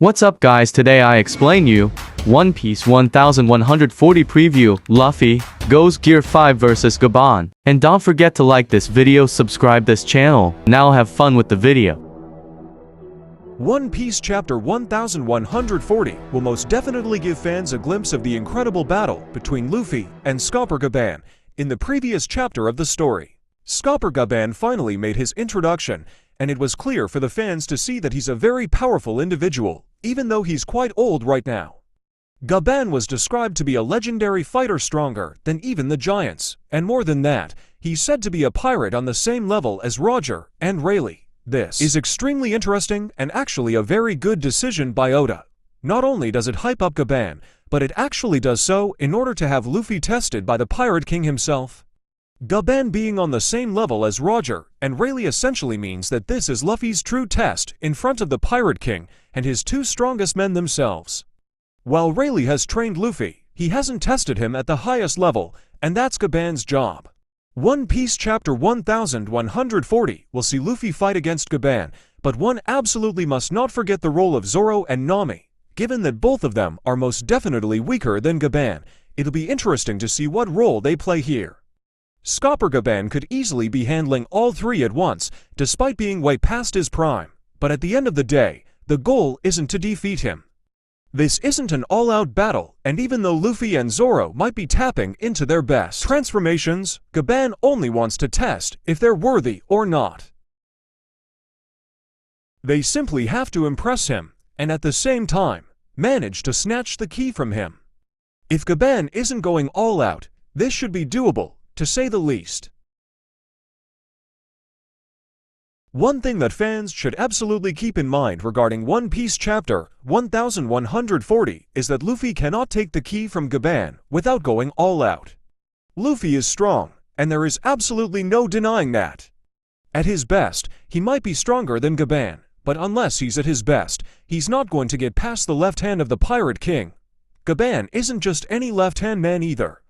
What's up guys, today I explain you One Piece 1140 preview. Luffy goes Gear 5 vs Gaban. And don't forget to like this video, subscribe this channel. Now have fun with the video. One Piece Chapter 1140 will most definitely give fans a glimpse of the incredible battle between Luffy and Gaban in the previous chapter of the story. Gaban finally made his introduction, and it was clear for the fans to see that he's a very powerful individual, even though he's quite old right now. Gaban was described to be a legendary fighter, stronger than even the giants, and more than that, he's said to be a pirate on the same level as Roger and Rayleigh. This is extremely interesting and actually a very good decision by Oda. Not only does it hype up Gaban, but it actually does so in order to have Luffy tested by the Pirate King himself. Gaban being on the same level as Roger and Rayleigh essentially means that this is Luffy's true test in front of the Pirate King and his two strongest men themselves. While Rayleigh has trained Luffy, he hasn't tested him at the highest level, and that's Gaban's job. One Piece Chapter 1140 will see Luffy fight against Gaban, but one absolutely must not forget the role of Zoro and Nami. Given that both of them are most definitely weaker than Gaban, it'll be interesting to see what role they play here. Gaban could easily be handling all three at once, despite being way past his prime, but at the end of the day, the goal isn't to defeat him. This isn't an all-out battle, and even though Luffy and Zoro might be tapping into their best transformations, Gaban only wants to test if they're worthy or not. They simply have to impress him, and at the same time, manage to snatch the key from him. If Gaban isn't going all out, this should be doable, to say the least. One thing that fans should absolutely keep in mind regarding One Piece Chapter 1140 is that Luffy cannot take the key from Gaban without going all out. Luffy is strong, and there is absolutely no denying that. At his best, he might be stronger than Gaban, but unless he's at his best, he's not going to get past the left hand of the Pirate King. Gaban isn't just any left-hand man either.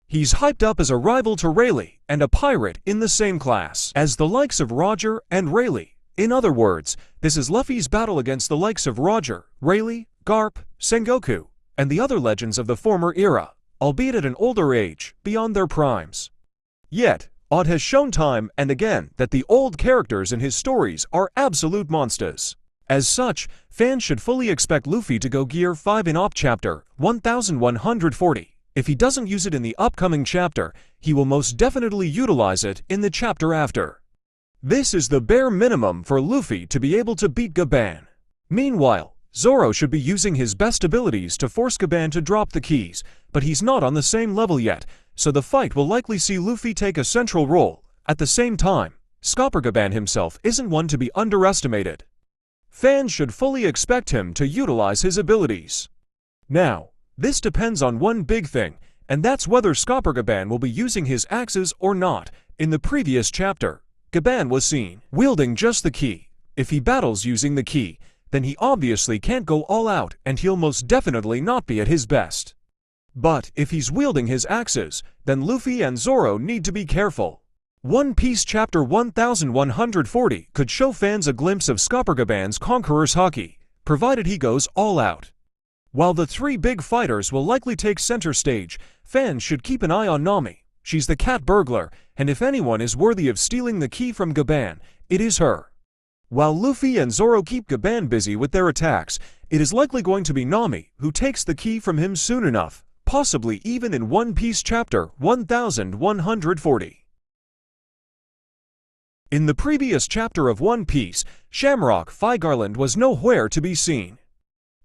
He's hyped up as a rival to Rayleigh and a pirate in the same class as the likes of Roger and Rayleigh. In other words, this is Luffy's battle against the likes of Roger, Rayleigh, Garp, Sengoku, and the other legends of the former era, albeit at an older age, beyond their primes. Yet, Oda has shown time and again that the old characters in his stories are absolute monsters. As such, fans should fully expect Luffy to go Gear 5 in OP Chapter 1140. If he doesn't use it in the upcoming chapter, he will most definitely utilize it in the chapter after. This is the bare minimum for Luffy to be able to beat Gaban. Meanwhile, Zoro should be using his best abilities to force Gaban to drop the keys, but he's not on the same level yet, so the fight will likely see Luffy take a central role. At the same time, Gaban himself isn't one to be underestimated. Fans should fully expect him to utilize his abilities. Now, this depends on one big thing, and that's whether Gaban will be using his axes or not. In the previous chapter, Gaban was seen wielding just the key. If he battles using the key, then he obviously can't go all out and he'll most definitely not be at his best. But if he's wielding his axes, then Luffy and Zoro need to be careful. One Piece Chapter 1140 could show fans a glimpse of Gaban's Conqueror's Haki, provided he goes all out. While the three big fighters will likely take center stage, fans should keep an eye on Nami. She's the cat burglar, and if anyone is worthy of stealing the key from Gaban, it is her. While Luffy and Zoro keep Gaban busy with their attacks, it is likely going to be Nami who takes the key from him soon enough, possibly even in One Piece Chapter 1140. In the previous chapter of One Piece, Shamrock Garland was nowhere to be seen.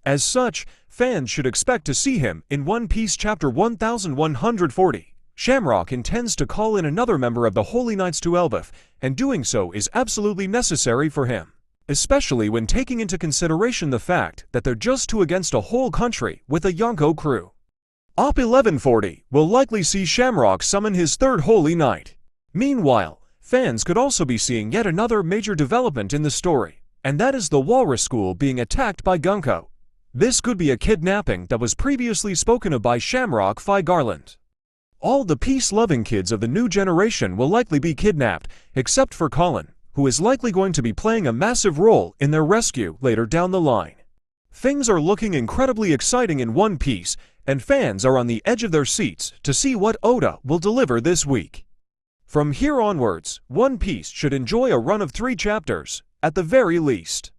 As such, fans should expect to see him in One Piece Chapter 1140. Shamrock intends to call in another member of the Holy Knights to Elbaf, and doing so is absolutely necessary for him, especially when taking into consideration the fact that they're just two against a whole country with a Yonko crew. OP 1140 will likely see Shamrock summon his third Holy Knight. Meanwhile, fans could also be seeing yet another major development in the story, and that is the Walrus School being attacked by Gunko. This could be a kidnapping that was previously spoken of by Shamrock Garland. All the peace-loving kids of the new generation will likely be kidnapped, except for Colin, who is likely going to be playing a massive role in their rescue later down the line. Things are looking incredibly exciting in One Piece, and fans are on the edge of their seats to see what Oda will deliver this week. From here onwards, One Piece should enjoy a run of 3 chapters, at the very least.